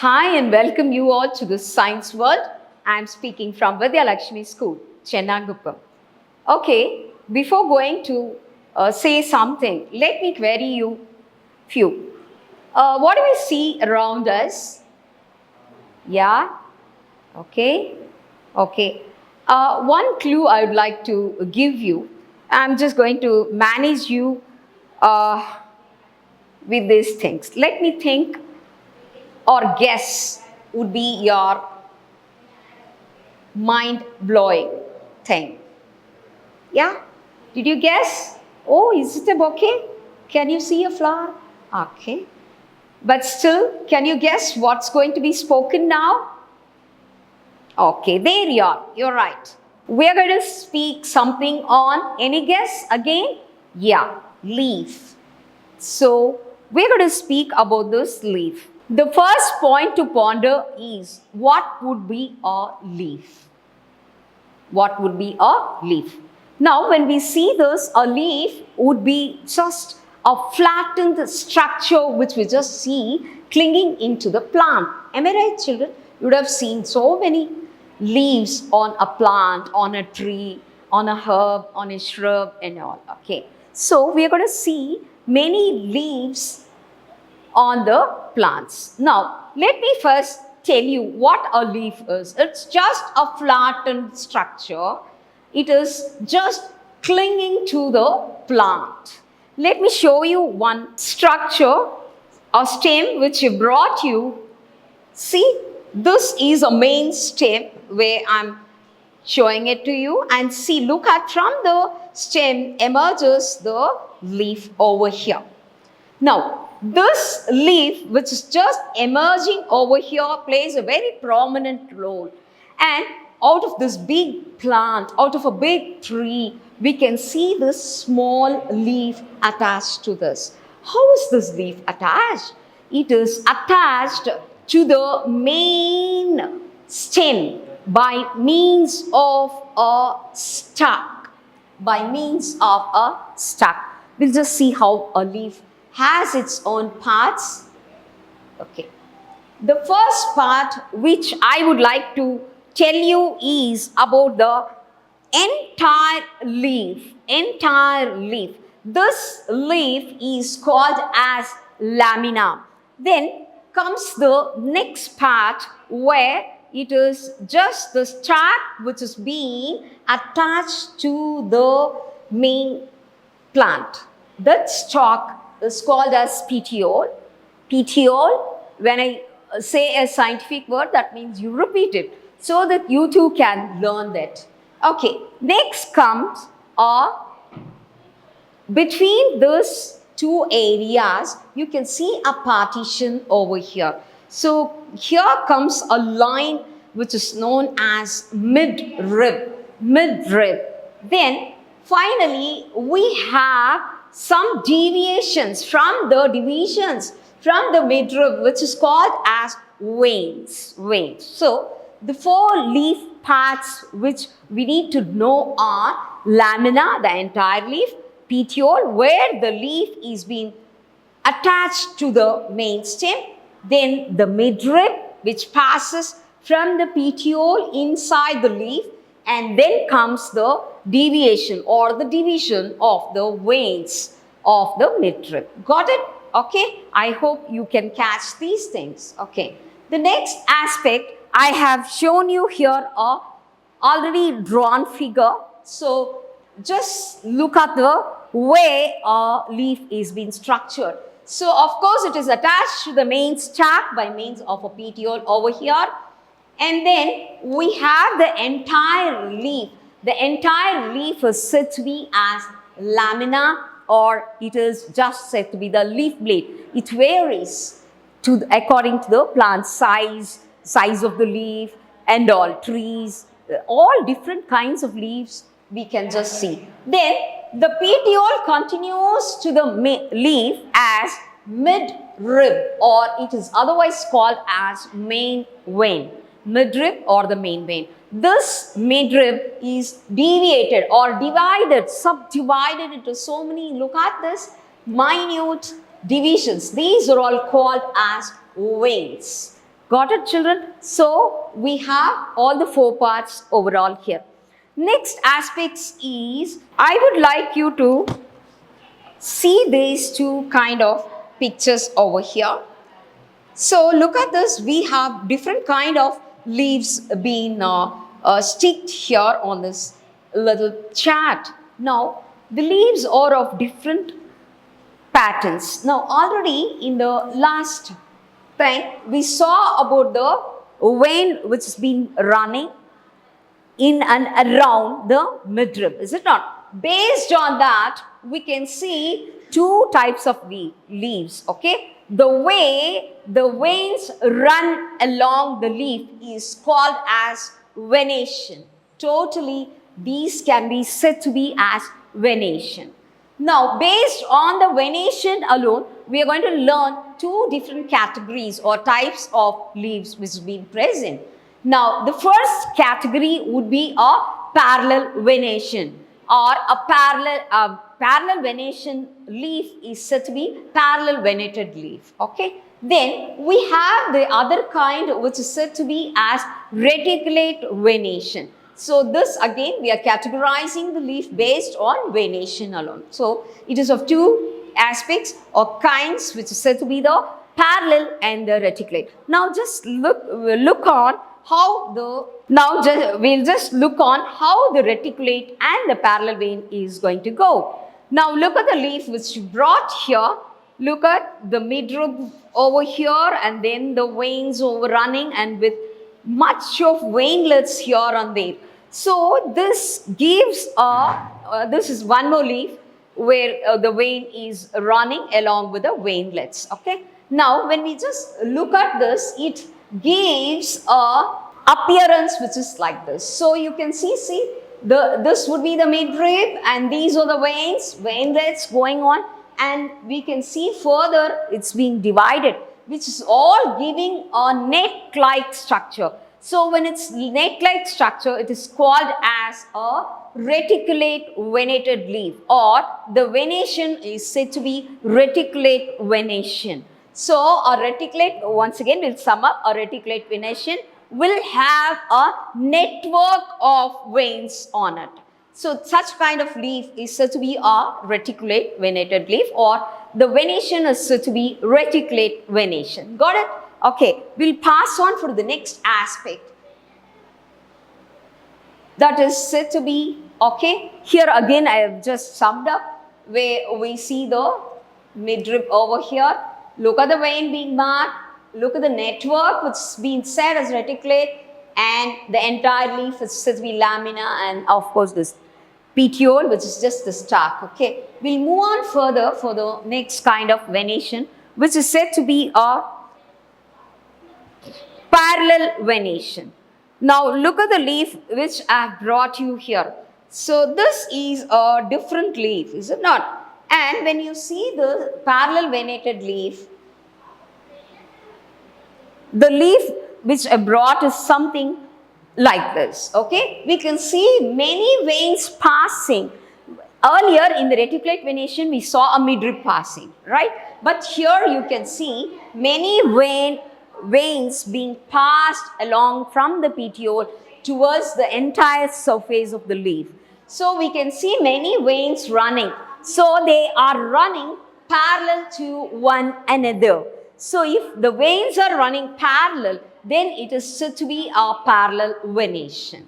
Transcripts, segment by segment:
Hi and welcome you all to the Science World. I am speaking from Vidya Lakshmi School, Chennaguppam. Okay, before going to say something, let me query you few. What do we see around us? Yeah, okay, okay. One clue I would like to give you. I'm just going to manage you uh, with these things. Let me think or guess would be your mind blowing thing. Yeah? Did you guess? Oh, is it a bouquet? Can you see a flower? Okay. But still, can you guess what's going to be spoken now? Okay, there you are. You're right. We're going to speak something on any guess again? Yeah, leaf. So, we're going to speak about this leaf. The first point to ponder is what would be a leaf? What would be a leaf? Now, when we see this, a leaf would be just a flattened structure which we just see clinging into the plant. Am I right, children? You would have seen so many leaves on a plant, on a tree, on a herb, on a shrub, and all. Okay. So, we are going to see many leaves on the plants. Now, let me first tell you what a leaf is. It's just a flattened structure. It is just clinging to the plant. Let me show you one structure, a stem which I brought you. See, this is a main stem where I'm showing it to you, and see, look at from the stem emerges the leaf over here. Now, this leaf which is just emerging over here plays a very prominent role, and out of this big plant, out of a big tree, we can see this small leaf attached to this. How is this leaf attached? It is attached to the main stem by means of a stalk. By means of a stalk. We'll just see how a leaf has its own parts. Okay. The first part which I would like to tell you is about the entire leaf. Entire leaf. This leaf is called as lamina. Then comes the next part where it is just the stalk which is being attached to the main plant. That stalk is called as petiole. Petiole, when I say a scientific word, that means you repeat it so that you too can learn that. Okay, next comes between these two areas, you can see a partition over here. So here comes a line which is known as midrib. Midrib. Then finally, we have some deviations from the divisions from the midrib, which is called as veins. Veins. So the four leaf parts which we need to know are lamina, the entire leaf, petiole, where the leaf is being attached to the main stem, then the midrib, which passes from the petiole inside the leaf, and then comes the deviation or the division of the veins of the midrib. Got it? Okay. I hope you can catch these things. Okay. The next aspect, I have shown you here a already drawn figure. So just look at the way a leaf is being structured. So of course it is attached to the main stalk by means of a petiole over here. And then we have the entire leaf. The entire leaf is said to be as lamina, or it is just said to be the leaf blade. It varies according to the plant size, size of the leaf and all trees, all different kinds of leaves we can just see. Then the petiole continues to the leaf as midrib, or it is otherwise called as main vein. Midrib or the main vein. This midrib is deviated or divided, subdivided into so many, look at this, minute divisions. These are all called as veins. Got it, children? So we have all the 4 parts overall here. Next aspects is, I would like you to see these 2 kind of pictures over here. So look at this, we have different kind of leaves being sticked here on this little chart. Now the leaves are of different patterns. Now already in the last thing we saw about the vein which has been running in and around the midrib, is it not? Based on that, we can see 2 types of leaves, okay? The way the veins run along the leaf is called as venation. Totally, these can be said to be as venation. Now, based on the venation alone, we are going to learn 2 different categories or types of leaves which have been present. Now, the first category would be a parallel venation, or a parallel venation leaf is said to be parallel venated leaf, okay? Then we have the other kind which is said to be as reticulate venation. So this again we are categorizing the leaf based on venation alone. So it is of 2 aspects or kinds which is said to be the parallel and the reticulate. Now just look on how the, we'll just look on how the reticulate and the parallel vein is going to go. Now look at the leaf which you brought here. Look at the midrib over here and then the veins overrunning and with much of veinlets here and there. So this gives this is one more leaf where the vein is running along with the veinlets, okay. Now when we just look at this, it gives a appearance which is like this. So you can see this would be the midrib and these are the veinlets going on, and we can see further it's being divided, which is all giving a net-like structure. So when it's net-like structure, it is called as a reticulate venated leaf, or the venation is said to be reticulate venation. So a reticulate, once again we'll sum up, a reticulate venation will have a network of veins on it. So such kind of leaf is said to be a reticulate venated leaf, or the venation is said to be reticulate venation. Got it? Okay, we'll pass on for the next aspect. That is said to be, okay, here again I have just summed up where we see the midrib over here. Look at the vein being marked. Look at the network which is being said as reticulate, and the entire leaf is said to be lamina, and of course this petiole which is just the stalk, okay. We'll move on further for the next kind of venation which is said to be a parallel venation. Now look at the leaf which I have brought you here. So this is a different leaf, is it not? And when you see the parallel venated leaf, the leaf which I brought is something like this, okay. We can see many veins passing. Earlier in the reticulate venation we saw a midrib passing, right? But here you can see many veins being passed along from the petiole towards the entire surface of the leaf. So we can see many veins running. So they are running parallel to one another. So if the veins are running parallel, then it is said to be a parallel venation.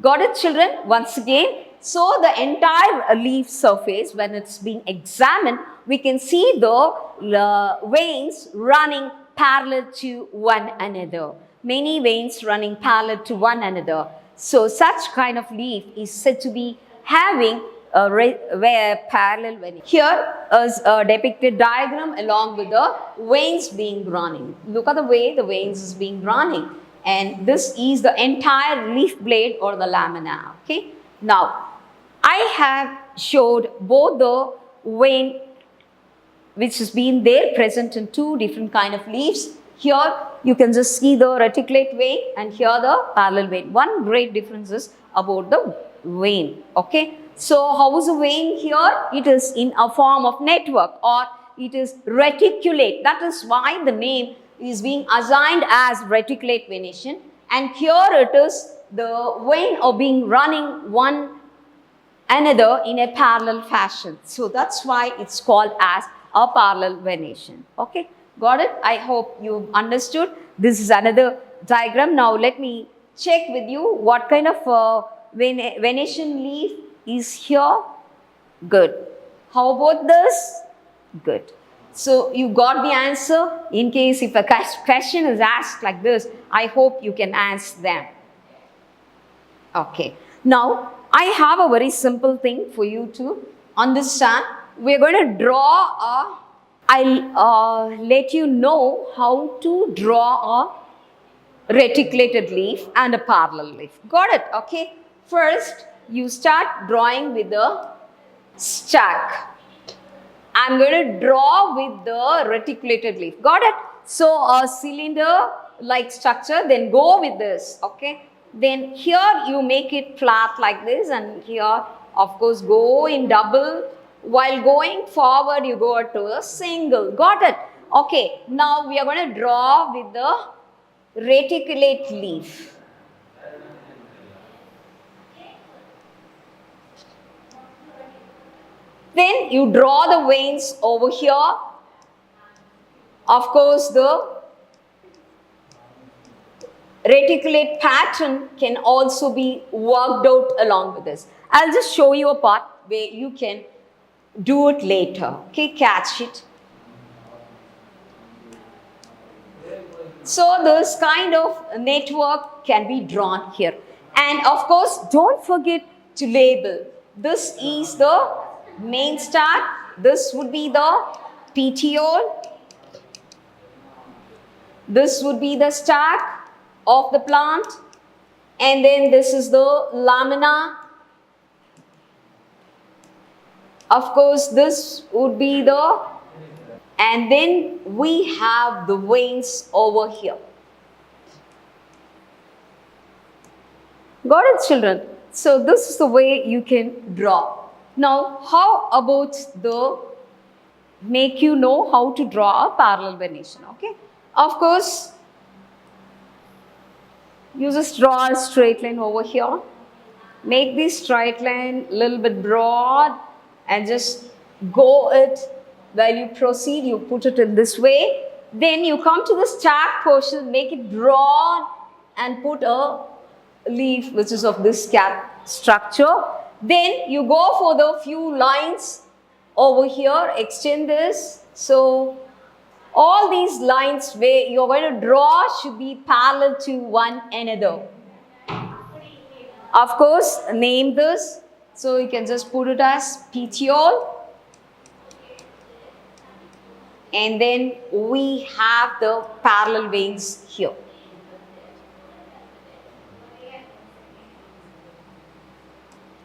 Got it, children? Once again, so the entire leaf surface, when it's being examined, we can see the veins running parallel to one another. Many veins running parallel to one another. So such kind of leaf is said to be having a parallel vein. Here is a depicted diagram along with the veins being running. Look at the way the veins is being running, and this is the entire leaf blade or the lamina, okay. Now I have showed both the vein which has been there present in 2 different kind of leaves. Here you can just see the reticulate vein and here the parallel vein. One great difference is about the vein, okay. So how is the vein here? It is in a form of network, or it is reticulate. That is why the name is being assigned as reticulate venation, and here it is the vein are being running one another in a parallel fashion. So that's why it's called as a parallel venation. Okay, got it? I hope you understood. This is another diagram. Now let me check with you what kind of venation leaf is here. Good. How about this? Good. So you got the answer. In case if a question is asked like this, I hope you can answer them. Okay. Now I have a very simple thing for you to understand. We're going to draw I'll let you know how to draw a reticulated leaf and a parallel leaf. Got it? Okay. First, you start drawing with the stack. I'm going to draw with the reticulated leaf. Got it? So a cylinder like structure, then go with this. Okay. Then here you make it flat like this, and here of course go in double. While going forward you go to a single. Got it? Okay. Now we are going to draw with the reticulate leaf. Then you draw the veins over here. Of course, the reticulate pattern can also be worked out along with this. I'll just show you a part where you can do it later. Okay, catch it. So this kind of network can be drawn here. And of course, don't forget to label. This is the main stack. This would be the petiole. This would be the stack of the plant. And then this is the lamina. Of course, this would be the, and then we have the veins over here. Got it, children? So this is the way you can draw. Now, how about make you know how to draw a parallel venation, okay? Of course, you just draw a straight line over here. Make this straight line a little bit broad and just go it. While you proceed, you put it in this way. Then you come to the stack portion, make it broad and put a leaf which is of this structure. Then you go for the few lines over here, extend this. So all these lines where you're going to draw should be parallel to one another. Of course, name this. So you can just put it as petiole. And then we have the parallel veins here.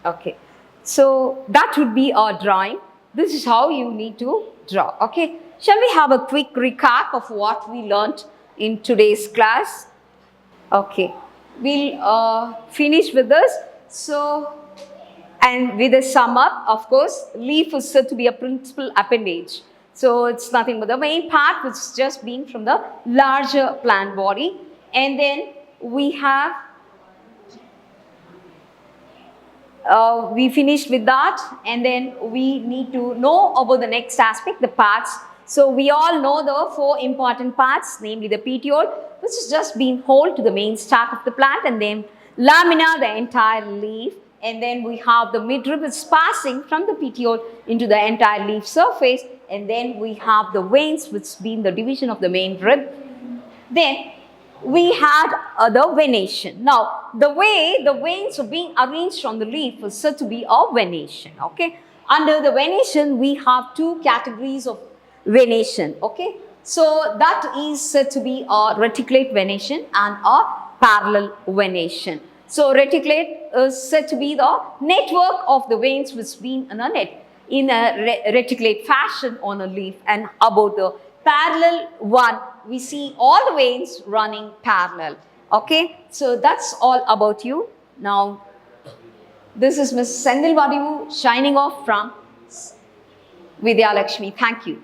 Okay, so that would be our drawing. This is how you need to draw. Okay, shall we have a quick recap of what we learnt in today's class? Okay, we'll finish with this. So, and with a sum up, of course, leaf is said to be a principal appendage. So it's nothing but the main part which is just been from the larger plant body. And then we have we finished with that, and then we need to know about the next aspect, the parts. So we all know the 4 important parts, namely the petiole, which is just being hold to the main stack of the plant, and then lamina, the entire leaf, and then we have the midrib is passing from the petiole into the entire leaf surface, and then we have the veins, which being the division of the main rib. Then we had the venation. Now, the way the veins are being arranged on the leaf is said to be a venation. Okay. Under the venation, we have 2 categories of venation. Okay. So that is said to be a reticulate venation and a parallel venation. So reticulate is said to be the network of the veins which being in a reticulate fashion on a leaf, and about the parallel one, we see all the veins running parallel. Okay, so that's all about you. Now, this is Ms. Sendil Vadivu signing off from Vidya Lakshmi. Thank you.